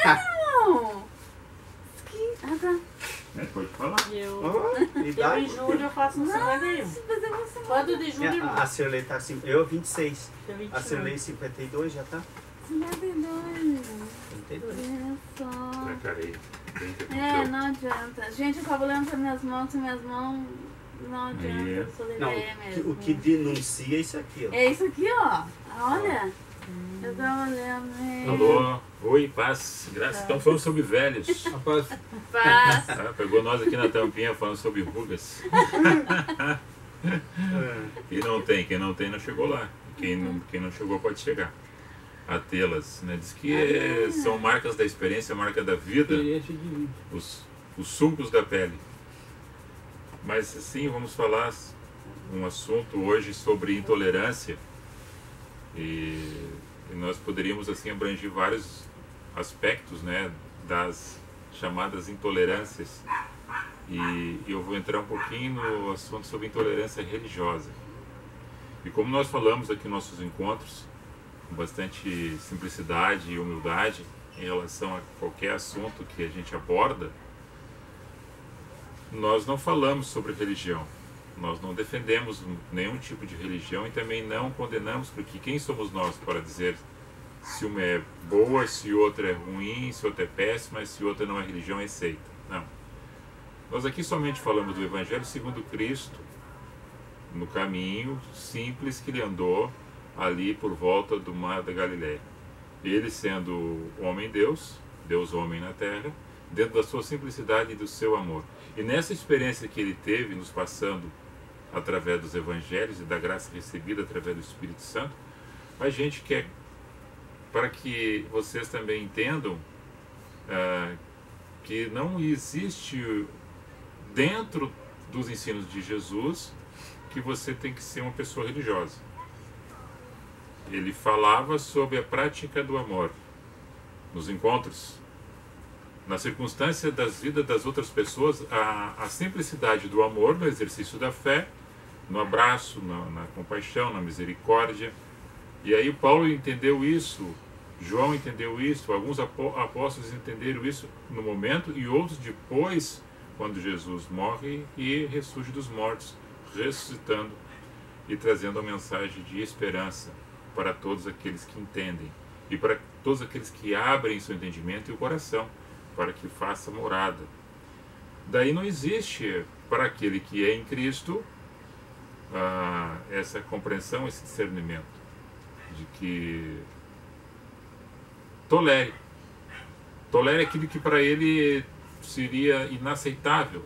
Não! Pode falar. Eu em julho eu faço no 51. Quando de julho, irmão? A Cirlei tá assim, eu 26. Eu 21. A Cirlei 52 já tá? 52. 52. Olha só. Cara, Não adianta. Gente, eu tava olhando para minhas mãos não adianta. Eu sou Não, lelé mesmo. o que denuncia é isso aqui, ó. É isso aqui, ó. Olha. Eu tava olhando. Alô, oi, paz, graças. Estamos falando sobre velhos. Rapaz, Paz. Pegou nós aqui na tampinha falando sobre rugas. Quem não tem não chegou lá. Quem não chegou pode chegar a tê-las, né? Diz que são marcas da experiência, marca da vida, experiência de vida. os sulcos da pele. Mas assim, vamos falar um assunto hoje sobre intolerância. E nós poderíamos assim abranger vários aspectos, né, das chamadas intolerâncias, e eu vou entrar um pouquinho no assunto sobre intolerância religiosa. E como nós falamos aqui nos nossos encontros, com bastante simplicidade e humildade em relação a qualquer assunto que a gente aborda, nós não falamos sobre religião. Nós não defendemos nenhum tipo de religião e também não condenamos, porque quem somos nós para dizer se uma é boa, se outra é ruim, se outra é péssima, se outra não é religião, é seita. Não. Nós aqui somente falamos do Evangelho segundo Cristo, no caminho simples que ele andou ali por volta do mar da Galileia. Ele sendo homem-Deus, Deus-homem na terra, dentro da sua simplicidade e do seu amor. E nessa experiência que ele teve, nos passando através dos evangelhos e da graça recebida através do Espírito Santo, a gente quer, para que vocês também entendam que não existe dentro dos ensinos de Jesus que você tem que ser uma pessoa religiosa. Ele falava sobre a prática do amor nos encontros, na circunstância das vidas das outras pessoas, a simplicidade do amor no exercício da fé, no abraço, na compaixão, na misericórdia. E aí Paulo entendeu isso, João entendeu isso, alguns apóstolos entenderam isso no momento e outros depois, quando Jesus morre e ressurge dos mortos, ressuscitando e trazendo a mensagem de esperança para todos aqueles que entendem e para todos aqueles que abrem seu entendimento e o coração para que faça morada. Daí não existe para aquele que é em Cristo essa compreensão, esse discernimento de que tolere aquilo que para ele seria inaceitável,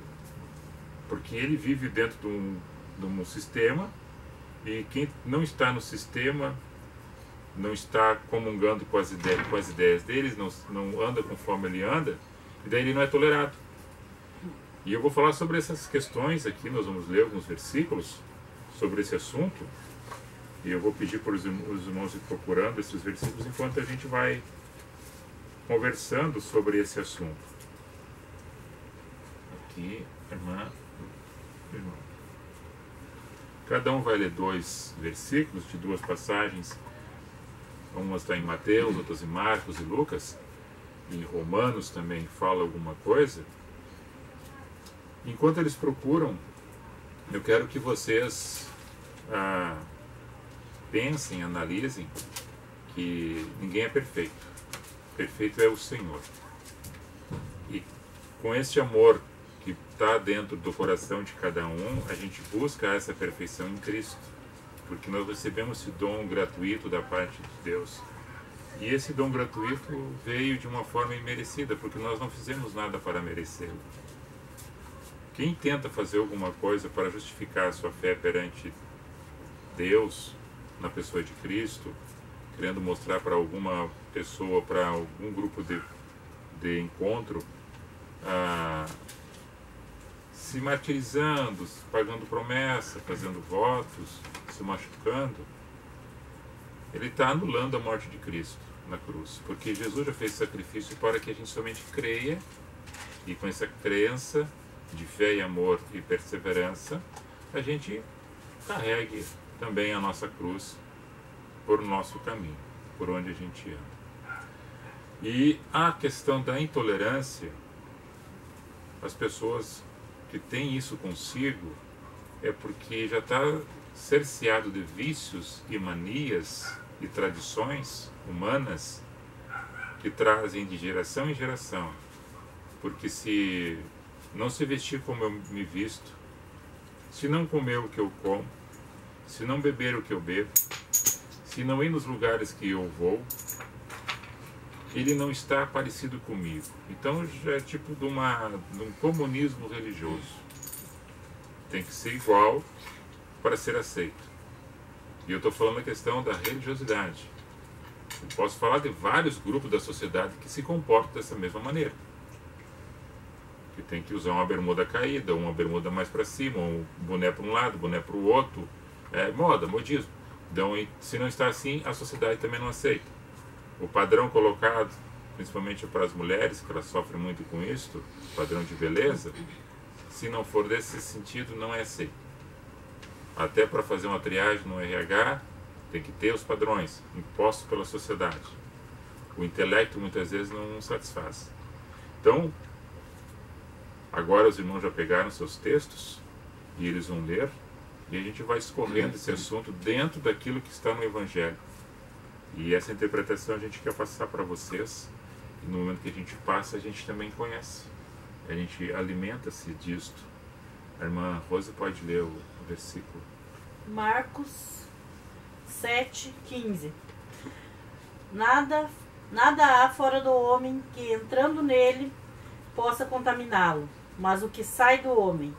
porque ele vive dentro de um sistema, e quem não está no sistema não está comungando com as ideias deles, não anda conforme ele anda, e daí ele não é tolerado. E eu vou falar sobre essas questões aqui, nós vamos ler alguns versículos sobre esse assunto, e eu vou pedir para os irmãos ir procurando esses versículos enquanto a gente vai conversando sobre esse assunto. Aqui, irmão. Cada um vai ler 2 versículos de 2 passagens. Uma está em Mateus, outras em Marcos e Lucas. Em Romanos também fala alguma coisa. Enquanto eles procuram, eu quero que vocês pensem, analisem que ninguém é perfeito. Perfeito é o Senhor. E com este amor que está dentro do coração de cada um, a gente busca essa perfeição em Cristo, porque nós recebemos esse dom gratuito da parte de Deus. E esse dom gratuito veio de uma forma imerecida, porque nós não fizemos nada para merecê-lo. Quem tenta fazer alguma coisa para justificar a sua fé perante Deus, na pessoa de Cristo, querendo mostrar para alguma pessoa, para algum grupo de encontro, se martirizando, pagando promessa, fazendo votos, se machucando, ele está anulando a morte de Cristo na cruz, porque Jesus já fez sacrifício para que a gente somente creia, e com essa crença de fé e amor e perseverança, a gente carregue também a nossa cruz por nosso caminho, por onde a gente anda. E a questão da intolerância, as pessoas que têm isso consigo é porque já está cerceado de vícios e manias e tradições humanas que trazem de geração em geração. Porque se não se vestir como eu me visto, se não comer o que eu como, se não beber o que eu bebo, se não ir nos lugares que eu vou, ele não está parecido comigo. Então já é tipo de um comunismo religioso. Tem que ser igual para ser aceito. E eu estou falando da questão da religiosidade. Eu posso falar de vários grupos da sociedade que se comportam dessa mesma maneira. Que tem que usar uma bermuda caída, uma bermuda mais para cima, um boné para um lado, boné para o outro. É moda, modismo. Então, se não está assim, a sociedade também não aceita. O padrão colocado, principalmente para as mulheres, que elas sofrem muito com isso, padrão de beleza, se não for desse sentido, não é aceito. Até para fazer uma triagem no RH, tem que ter os padrões impostos pela sociedade. O intelecto muitas vezes não satisfaz. Então, agora os irmãos já pegaram seus textos e eles vão ler e a gente vai escorrendo esse assunto dentro daquilo que está no Evangelho. E essa interpretação a gente quer passar para vocês. E no momento que a gente passa, a gente também conhece. A gente alimenta-se disto. A irmã Rosa pode ler o versículo. Marcos 7:15. Nada há fora do homem que, entrando nele, possa contaminá-lo, mas o que sai do homem,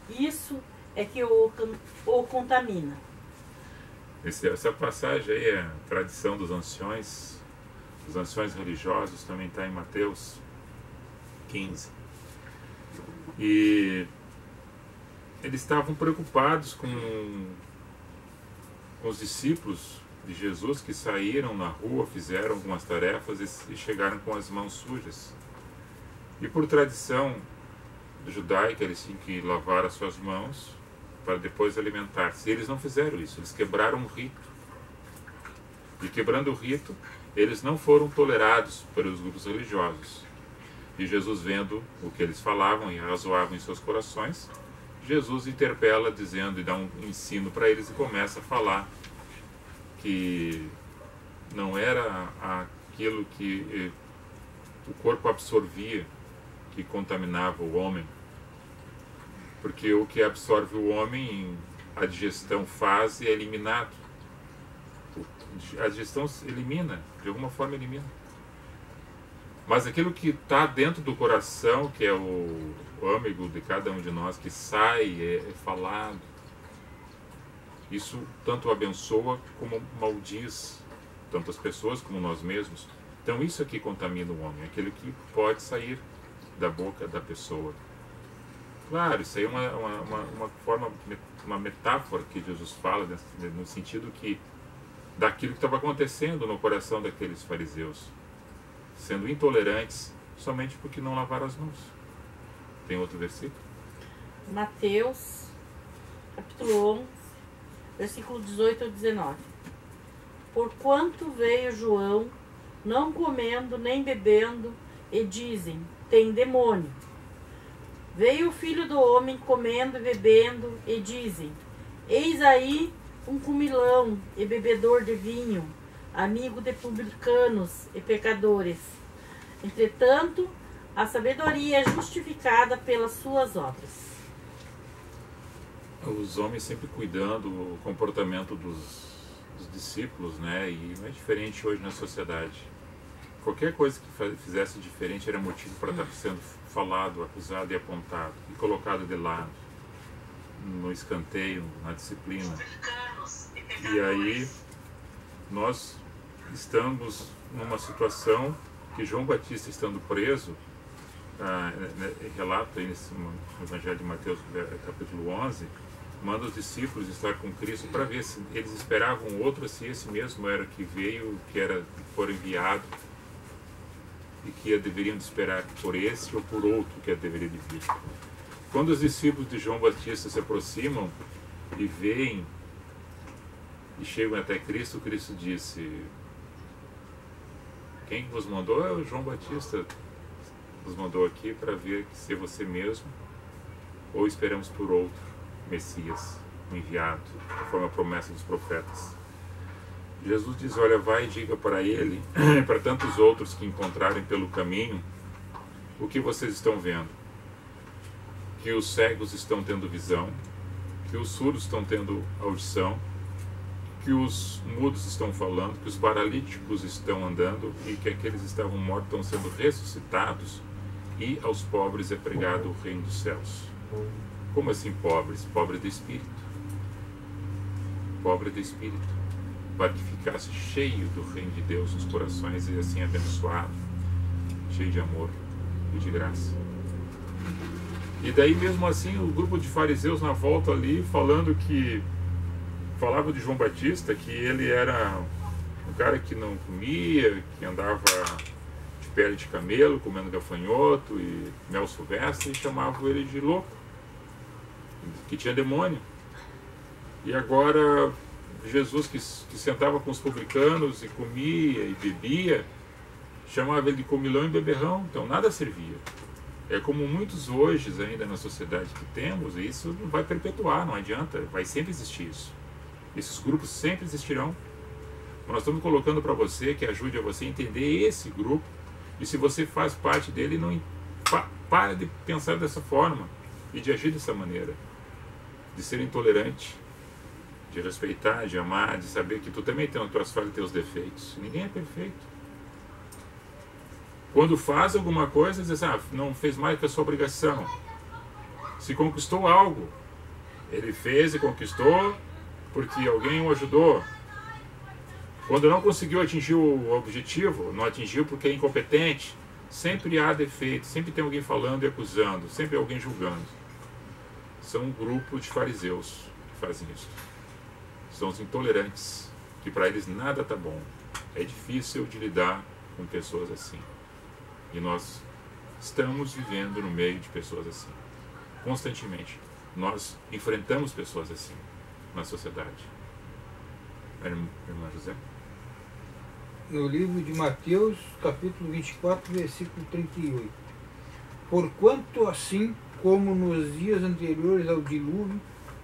isso é que o contamina. Essa passagem aí é a tradição dos anciões religiosos, também está em Mateus 15. E eles estavam preocupados com os discípulos de Jesus que saíram na rua, fizeram algumas tarefas e chegaram com as mãos sujas. E por tradição judaica, eles tinham que lavar as suas mãos para depois alimentar-se. E eles não fizeram isso, eles quebraram o rito. E quebrando o rito, eles não foram tolerados pelos grupos religiosos. E Jesus, vendo o que eles falavam e razoavam em seus corações, Jesus interpela dizendo e dá um ensino para eles e começa a falar que não era aquilo que o corpo absorvia que contaminava o homem, porque o que absorve o homem, a digestão faz e é eliminado. A digestão elimina, de alguma forma elimina. Mas aquilo que está dentro do coração, que é o âmago de cada um de nós, que sai, é falado, isso tanto abençoa como maldiz, tanto as pessoas como nós mesmos. Então isso aqui contamina o homem, aquilo que pode sair da boca da pessoa. Claro, isso aí é uma forma, uma metáfora que Jesus fala, no sentido que daquilo que estava acontecendo no coração daqueles fariseus, sendo intolerantes somente porque não lavaram as mãos. Tem outro versículo? Mateus, capítulo 11, versículo 18 ao 19. Porquanto veio João, não comendo nem bebendo, e dizem, tem demônio. Veio o Filho do Homem comendo e bebendo, e dizem, eis aí um comilão e bebedor de vinho, amigo de publicanos e pecadores. Entretanto, a sabedoria é justificada pelas suas obras. Os homens sempre cuidando do comportamento dos discípulos, né? E não é diferente hoje na sociedade. Qualquer coisa que fizesse diferente era motivo para estar sendo falado, acusado e apontado, e colocado de lado, no escanteio, na disciplina. E aí, nós estamos numa situação que João Batista, estando preso, relata aí no Evangelho de Mateus, capítulo 11, manda os discípulos estar com Cristo para ver se eles esperavam outro, se esse mesmo era que veio, que for enviado, e que deveriam esperar por esse ou por outro que deveria de vir. Quando os discípulos de João Batista se aproximam e veem e chegam até Cristo, Cristo disse, Quem vos mandou? É o João Batista. Nos mandou aqui para ver se é você mesmo ou esperamos por outro Messias, um enviado, conforme a promessa dos profetas. Jesus diz, olha, vai e diga para ele e para tantos outros que encontrarem pelo caminho o que vocês estão vendo. Que os cegos estão tendo visão, que os surdos estão tendo audição, que os mudos estão falando, que os paralíticos estão andando e que aqueles que estavam mortos estão sendo ressuscitados, e aos pobres é pregado o reino dos céus. Como assim pobres? Pobres de espírito. Pobre de espírito. Para que ficasse cheio do reino de Deus nos corações e assim abençoado, cheio de amor e de graça. E daí mesmo assim o grupo de fariseus na volta ali falava de João Batista, que ele era um cara que não comia, que andava de pele de camelo, comendo gafanhoto e mel silvestre, e chamavam ele de louco, que tinha demônio. E agora Jesus, que sentava com os publicanos e comia e bebia, chamava ele de comilão e beberrão, então nada servia. É como muitos hoje ainda na sociedade que temos, e isso não vai perpetuar, não adianta, vai sempre existir isso. Esses grupos sempre existirão. Mas nós estamos colocando para você, que ajude a você a entender esse grupo, e se você faz parte dele, não para de pensar dessa forma e de agir dessa maneira, de ser intolerante, de respeitar, de amar, de saber que tu também tem as tuas falhas e teus defeitos. Ninguém é perfeito. Quando faz alguma coisa, diz, não fez mais que a sua obrigação. Se conquistou algo, ele fez e conquistou porque alguém o ajudou. Quando não conseguiu atingir o objetivo, não atingiu porque é incompetente, sempre há defeito, sempre tem alguém falando e acusando, sempre alguém julgando. São um grupo de fariseus que fazem isso. São os intolerantes, que para eles nada está bom. É difícil de lidar com pessoas assim. E nós estamos vivendo no meio de pessoas assim. Constantemente. Nós enfrentamos pessoas assim na sociedade. Irmã José? No livro de Mateus, capítulo 24, versículo 38. Porquanto assim como nos dias anteriores ao dilúvio,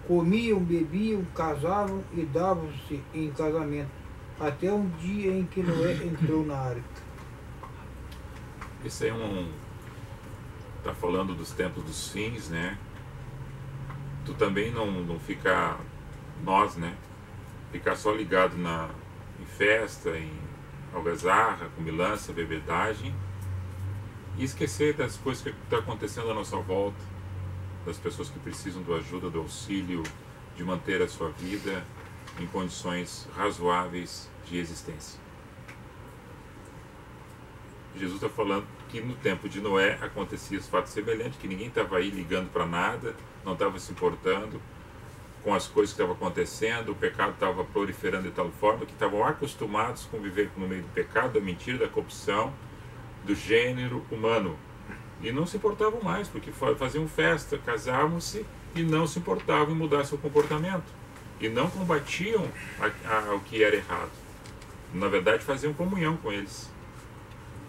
comiam, bebiam, casavam e davam-se em casamento, até um dia em que Noé entrou na arca. Esse é está falando dos tempos dos fins, né? Tu também não ficar, nós, né? Ficar só ligado em festa, em algazarra, comilança, bebedagem, e esquecer das coisas que estão acontecendo à nossa volta, das pessoas que precisam da ajuda, do auxílio, de manter a sua vida em condições razoáveis de existência. Jesus está falando que no tempo de Noé acontecia esse fato semelhante, que ninguém estava aí ligando para nada, não estava se importando com as coisas que estavam acontecendo, o pecado estava proliferando de tal forma que estavam acostumados a conviver no meio do pecado, da mentira, da corrupção, do gênero humano. E não se importavam mais, porque faziam festa, casavam-se e não se importavam em mudar seu comportamento. E não combatiam o que era errado. Na verdade, faziam comunhão com eles.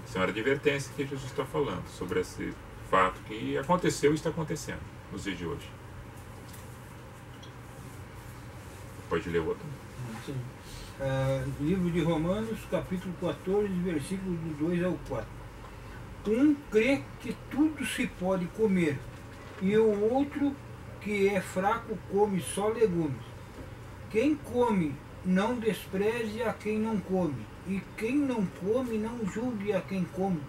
Isso é uma advertência que Jesus está falando sobre esse fato que aconteceu e está acontecendo nos dias de hoje. Pode ler outro. Sim. Livro de Romanos, capítulo 14, versículos do 2 ao 4. Um crê que tudo se pode comer, e o outro, que é fraco, come só legumes. Quem come, não despreze a quem não come, e quem não come, não julgue a quem come,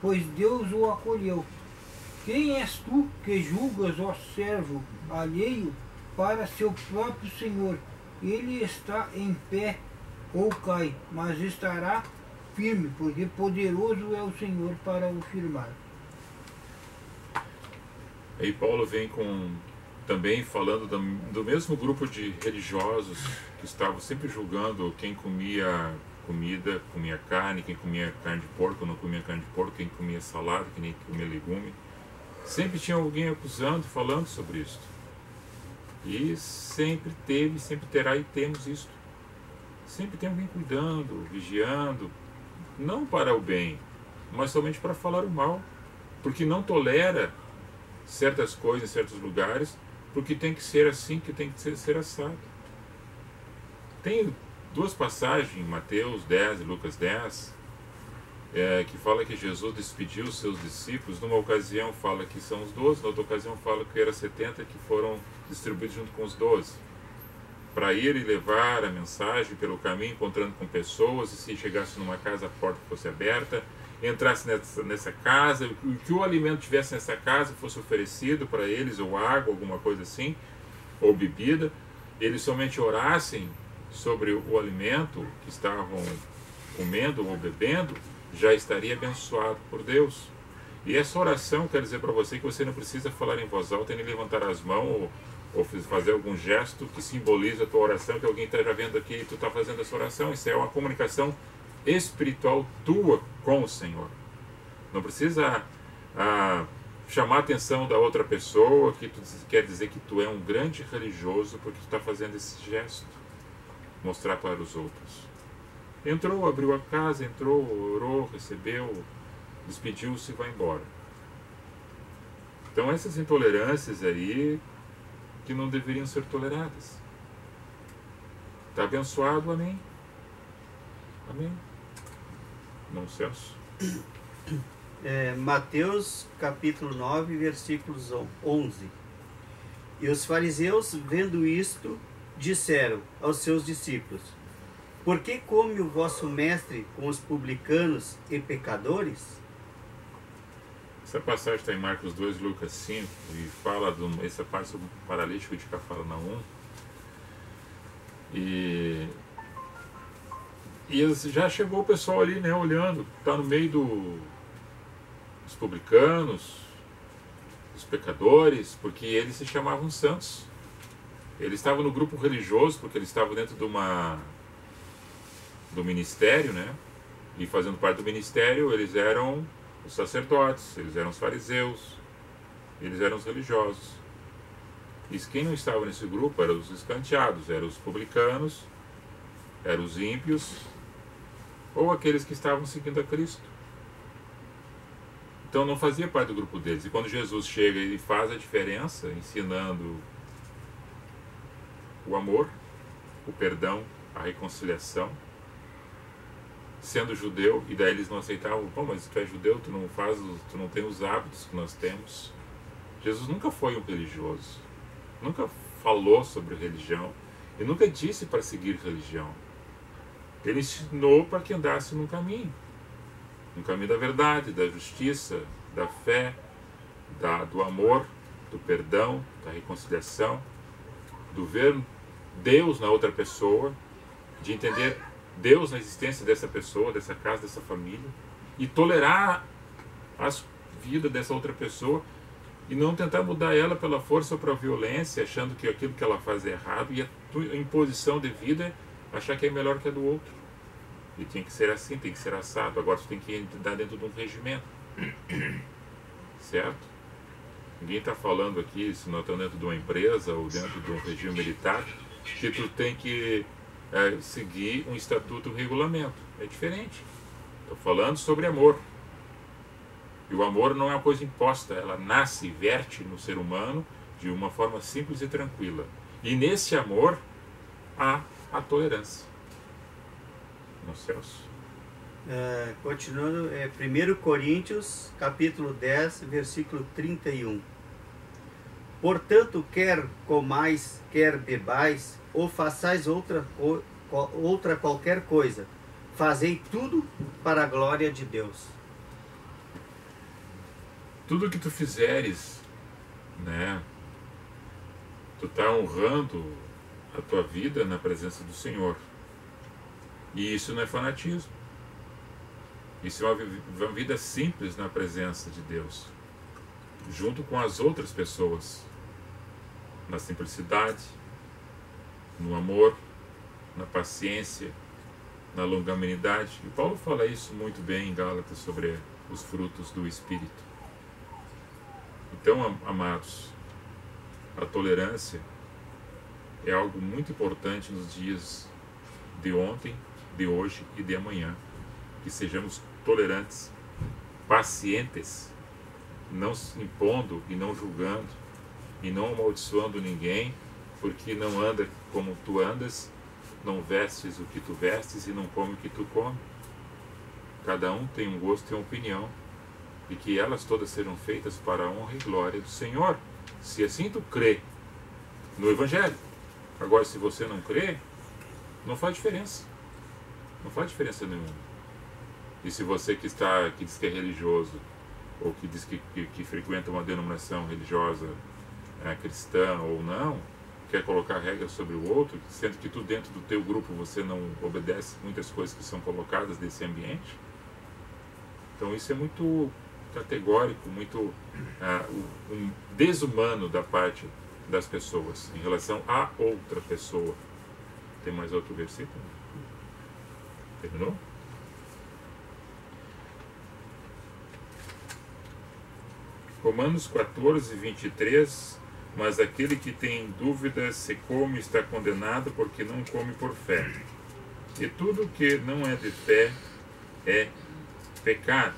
pois Deus o acolheu. Quem és tu que julgas, ó servo alheio, para seu próprio Senhor? Ele está em pé ou cai, mas estará firme, porque poderoso é o Senhor para o firmar. Aí Paulo vem também falando do mesmo grupo de religiosos que estavam sempre julgando quem comia comida, comia carne, quem comia carne de porco, não comia carne de porco, quem comia salada, quem comia legume. Sempre tinha alguém acusando, falando sobre isso. E sempre teve, sempre terá e temos isso. Sempre tem alguém cuidando, vigiando, não para o bem, mas somente para falar o mal, porque não tolera certas coisas em certos lugares, porque tem que ser assim, que tem que ser assado. Tem duas passagens em Mateus 10 e Lucas 10, que fala que Jesus despediu os seus discípulos. Numa ocasião fala que são os 12, na outra ocasião fala que eram 70 que foram distribuídos junto com os 12, para ir e levar a mensagem pelo caminho, encontrando com pessoas, e se chegasse numa casa, a porta fosse aberta, entrasse nessa casa, que o alimento tivesse nessa casa fosse oferecido para eles, ou água, alguma coisa assim, ou bebida, eles somente orassem sobre o alimento que estavam comendo ou bebendo, já estaria abençoado por Deus. E essa oração, quero dizer para você que você não precisa falar em voz alta, nem levantar as mãos, ou fazer algum gesto que simboliza a tua oração, que alguém esteja vendo aqui e tu está fazendo essa oração. Isso é uma comunicação espiritual tua com o Senhor. Não precisa chamar a atenção da outra pessoa, que tu quer dizer que tu é um grande religioso porque tu está fazendo esse gesto. Mostrar para os outros. Entrou, abriu a casa, entrou, orou, recebeu, despediu-se e vai embora. Então essas intolerâncias aí que não deveriam ser toleradas. Está abençoado, amém? Amém. Não, Celso? Mateus capítulo 9, versículos 11. E os fariseus, vendo isto, disseram aos seus discípulos: por que come o vosso mestre com os publicanos e pecadores? Essa passagem está em Marcos 2, Lucas 5, e fala essa parte sobre o paralítico de Cafarnaum. E já chegou o pessoal ali, né, olhando, está no meio dos publicanos, dos pecadores, porque eles se chamavam santos. Eles estavam no grupo religioso, porque eles estavam dentro do ministério, né? E fazendo parte do ministério, eles eram os sacerdotes, eles eram os fariseus, eles eram os religiosos. E quem não estava nesse grupo eram os escanteados, eram os publicanos, eram os ímpios, ou aqueles que estavam seguindo a Cristo. Então não fazia parte do grupo deles. E quando Jesus chega e faz a diferença, ensinando o amor, o perdão, a reconciliação, sendo judeu, e daí eles não aceitavam: pô, mas tu é judeu, tu não tem os hábitos que nós temos. Jesus nunca foi um religioso, nunca falou sobre religião, e nunca disse para seguir religião. Ele ensinou para que andasse no caminho da verdade, da justiça, da fé, do amor, do perdão, da reconciliação, do ver Deus na outra pessoa, de entender Deus na existência dessa pessoa, dessa casa, dessa família, e tolerar a vida dessa outra pessoa, e não tentar mudar ela pela força ou pela violência, achando que aquilo que ela faz é errado, e a tua imposição de vida é achar que é melhor que a do outro. E tem que ser assim, tem que ser assado. Agora tu tem que entrar dentro de um regimento. Certo? Ninguém está falando aqui, se não está dentro de uma empresa ou dentro de um regime militar, que tu tem que seguir um estatuto, um regulamento. É diferente. Estou falando sobre amor. E o amor não é uma coisa imposta, ela nasce e verte no ser humano de uma forma simples e tranquila. E nesse amor há a tolerância. No Celso. Continuando, 1 Coríntios capítulo 10, versículo 31. Portanto, quer comais, quer bebais, ou façais outra qualquer coisa, fazei tudo para a glória de Deus. Tudo que tu fizeres, né, tu está honrando a tua vida na presença do Senhor. E isso não é fanatismo. Isso é uma vida simples na presença de Deus, junto com as outras pessoas, na simplicidade, no amor, na paciência, na longanimidade. E Paulo fala isso muito bem em Gálatas sobre os frutos do Espírito. Então, amados, a tolerância é algo muito importante nos dias de ontem, de hoje e de amanhã. que sejamos tolerantes, pacientes, não se impondo e não julgando, e não amaldiçoando ninguém, porque não anda como tu andas, não vestes o que tu vestes e não come o que tu come. Cada um tem um gosto e uma opinião, e que elas todas serão feitas para a honra e glória do Senhor, se assim tu crê no Evangelho. Agora, se você não crê, não faz diferença. Não faz diferença nenhuma. E se você que diz que é religioso, ou que diz que frequenta uma denominação religiosa cristã ou não, quer colocar regras sobre o outro, sendo que tu dentro do teu grupo você não obedece muitas coisas que são colocadas desse ambiente, então isso é muito categórico, muito um desumano da parte das pessoas em relação a outra pessoa. Tem mais outro versículo? Terminou? Romanos 14, 23. Mas aquele que tem dúvidas se come está condenado, porque não come por fé. E tudo que não é de fé é pecado.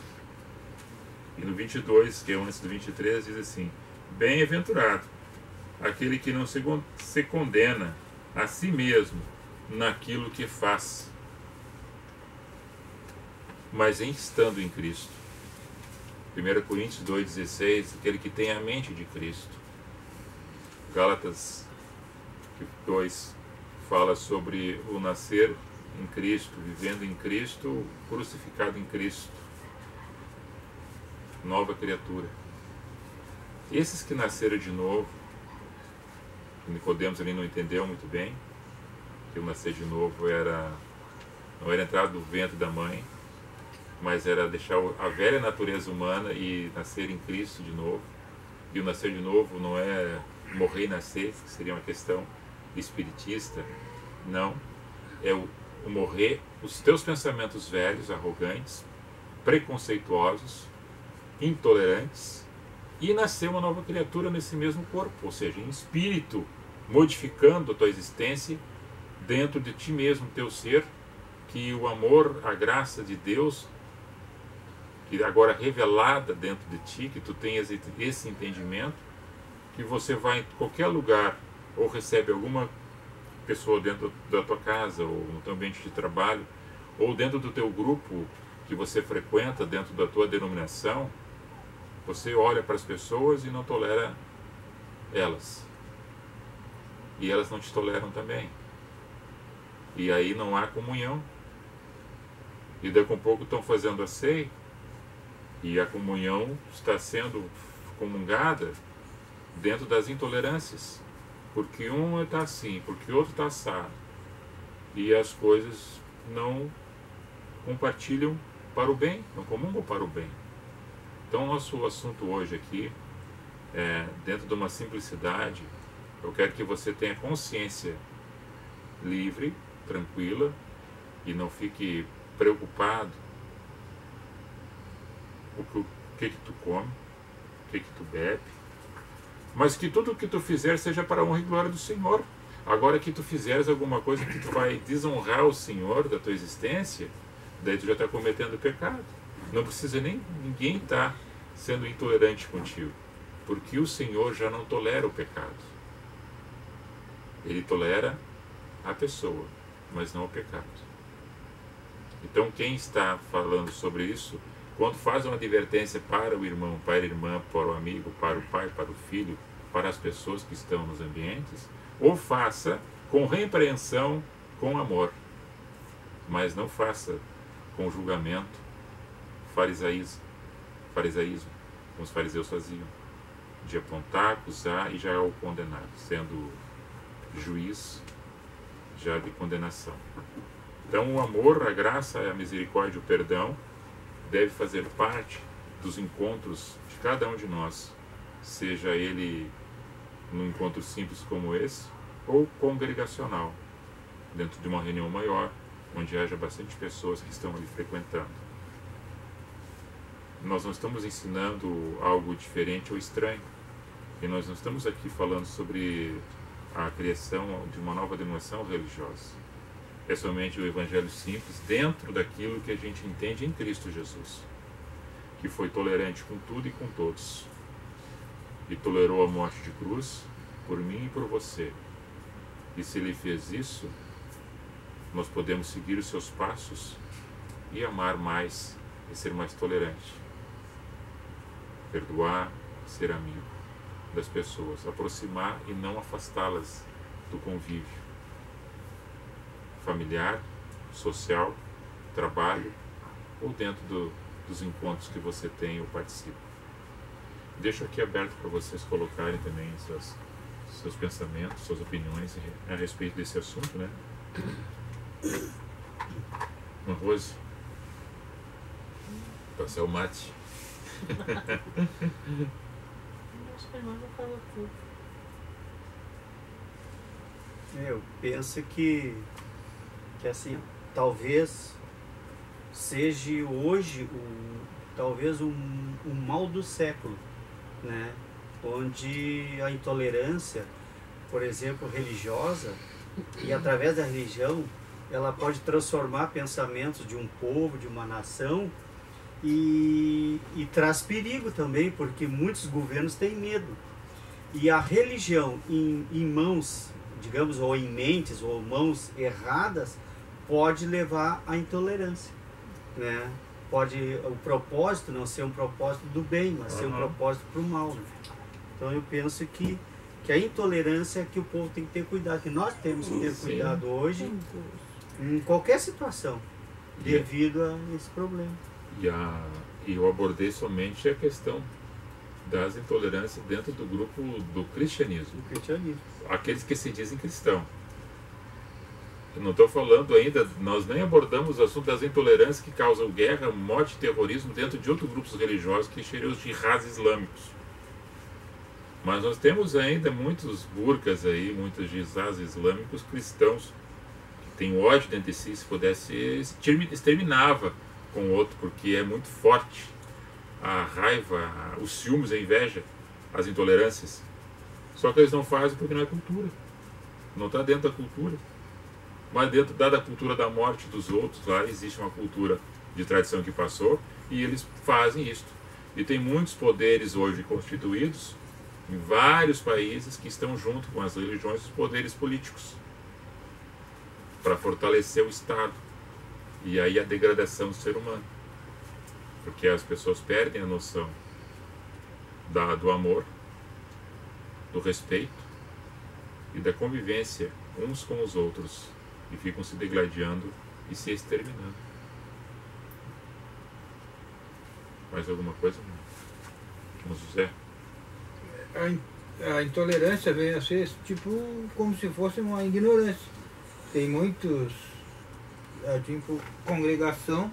E no 22, que é antes do 23, diz assim: bem-aventurado aquele que não se condena a si mesmo naquilo que faz, mas em estando em Cristo. 1 Coríntios 2,16, aquele que tem a mente de Cristo. Gálatas 2 fala sobre o nascer em Cristo, vivendo em Cristo, crucificado em Cristo, nova criatura. Esses que nasceram de novo, Nicodemos ali não entendeu muito bem, que o nascer de novo não era entrar do ventre da mãe, mas era deixar a velha natureza humana e nascer em Cristo de novo. E o nascer de novo não é morrer e nascer, que seria uma questão espiritista. Não, é o morrer os teus pensamentos velhos, arrogantes, preconceituosos, intolerantes, e nascer uma nova criatura nesse mesmo corpo, ou seja, em espírito, modificando a tua existência dentro de ti mesmo, teu ser, que o amor, a graça de Deus, que agora revelada dentro de ti, que tu tenhas esse entendimento, que você vai em qualquer lugar ou recebe alguma pessoa dentro da tua casa ou no teu ambiente de trabalho ou dentro do teu grupo que você frequenta, dentro da tua denominação, você olha para as pessoas e não tolera elas. E elas não te toleram também. E aí não há comunhão. E daqui a pouco estão fazendo a ceia e a comunhão está sendo comungada dentro das intolerâncias, porque um está assim, porque o outro está assado, e as coisas não compartilham para o bem, não comungam para o bem. Então nosso assunto hoje aqui é, dentro de uma simplicidade, eu quero que você tenha consciência livre, tranquila, e não fique preocupado o que tu come, o que tu bebe, mas que tudo o que tu fizer seja para a honra e glória do Senhor. Agora que tu fizeres alguma coisa que tu vai desonrar o Senhor da tua existência, daí tu já está cometendo pecado. Não precisa nem ninguém estar sendo intolerante contigo, porque o Senhor já não tolera o pecado. Ele tolera a pessoa, mas não o pecado. Então quem está falando sobre isso, quando faz uma advertência para o irmão, para a irmã, para o amigo, para o pai, para o filho, para as pessoas que estão nos ambientes, ou faça com repreensão, com amor, mas não faça com julgamento, farisaísmo, como os fariseus faziam, de apontar, acusar e já o condenar, sendo juiz já de condenação. Então o amor, a graça, a misericórdia e o perdão deve fazer parte dos encontros de cada um de nós, seja ele num encontro simples como esse, ou congregacional, dentro de uma reunião maior, onde haja bastante pessoas que estão ali frequentando. Nós não estamos ensinando algo diferente ou estranho, e nós não estamos aqui falando sobre a criação de uma nova denominação religiosa. é somente o Evangelho simples dentro daquilo que a gente entende em Cristo Jesus, que foi tolerante com tudo e com todos, e tolerou a morte de cruz por mim e por você. E se Ele fez isso, nós podemos seguir os seus passos e amar mais e ser mais tolerante, perdoar, ser amigo das pessoas, aproximar e não afastá-las do convívio familiar, social, trabalho ou dentro dos encontros que você tem ou participa. Deixo aqui aberto para vocês colocarem também seus pensamentos, suas opiniões a respeito desse assunto, né? Uma Rose? Passar o mate. Acho que a irmã já falou tudo. Eu penso que assim, talvez seja hoje talvez um mal do século, né? Onde a intolerância, por exemplo, religiosa, e através da religião, ela pode transformar pensamentos de um povo, de uma nação, e traz perigo também, porque muitos governos têm medo. E a religião em mãos, digamos, ou em mentes, ou mãos erradas, pode levar à intolerância, né? Pode o propósito não ser um propósito do bem, mas ser um propósito para o mal, né? Então eu penso que a intolerância é que o povo tem que ter cuidado, que nós temos que ter cuidado hoje em qualquer situação, devido a esse problema. E eu abordei somente a questão das intolerâncias dentro do grupo do cristianismo. Aqueles que se dizem cristão. Eu não estou falando ainda, nós nem abordamos o assunto das intolerâncias que causam guerra, morte e terrorismo dentro de outros grupos religiosos, que seriam os jihadis islâmicos. Mas nós temos ainda muitos burcas aí, muitos jihadis islâmicos cristãos, que têm ódio dentro de si, se pudesse, exterminava com o outro, porque é muito forte a raiva, os ciúmes, a inveja, as intolerâncias. Só que eles não fazem porque não é cultura, não está dentro da cultura. Mas dentro da cultura da morte dos outros, lá existe uma cultura de tradição que passou, e eles fazem isso. E tem muitos poderes hoje constituídos em vários países que estão junto com as religiões e os poderes políticos para fortalecer o Estado. E aí a degradação do ser humano. Porque as pessoas perdem a noção do amor, do respeito e da convivência uns com os outros, e ficam se degladiando e se exterminando. Mais alguma coisa? Vamos, José? A intolerância vem a ser tipo como se fosse uma ignorância. Tem muitos, tipo, congregação,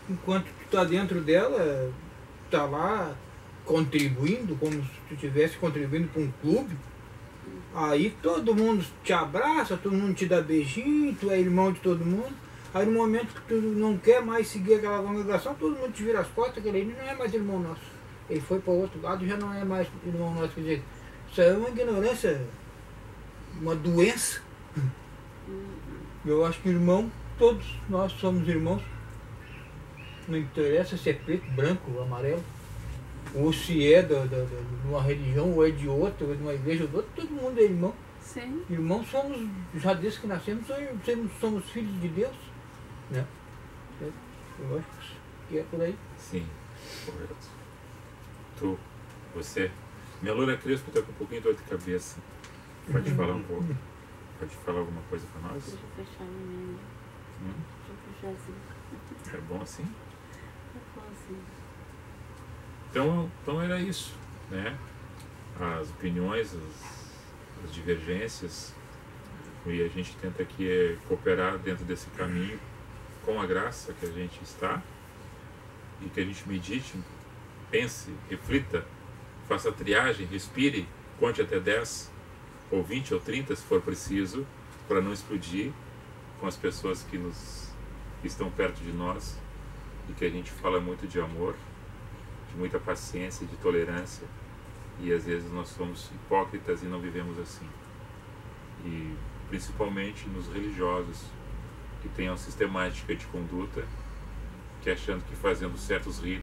enquanto tu está dentro dela, está lá contribuindo, como se tu estivesse contribuindo para um clube. Aí todo mundo te abraça, todo mundo te dá beijinho, tu é irmão de todo mundo. Aí no momento que tu não quer mais seguir aquela congregação, todo mundo te vira as costas, aquele não é mais irmão nosso. Ele foi para o outro lado, já não é mais irmão nosso. Quer dizer, isso é uma ignorância, uma doença. Eu acho que irmão, todos nós somos irmãos. Não interessa se é preto, branco, amarelo, ou se é de uma religião, ou é de outra, ou é de uma igreja, ou de outra, todo mundo é irmão. Sim. Irmãos somos, já desde que nascemos, somos filhos de Deus, né? Eu acho que é por aí. Sim, correto. Tu, você, minha loura Crespo está com um pouquinho de dor de cabeça. Pode falar um pouco? Pode falar alguma coisa para nós? Deixa eu fechar no meio. Deixa eu fechar assim. É bom assim? É bom assim. Então era isso, né? As opiniões, as divergências, e a gente tenta aqui cooperar dentro desse caminho com a graça que a gente está, e que a gente medite, pense, reflita, faça a triagem, respire, conte até 10, ou 20 ou 30 se for preciso, para não explodir com as pessoas que estão perto de nós, e que a gente fala muito de amor, de muita paciência, de tolerância, e às vezes nós somos hipócritas e não vivemos assim. E principalmente nos religiosos, que tem uma sistemática de conduta, que achando que fazendo certos ritos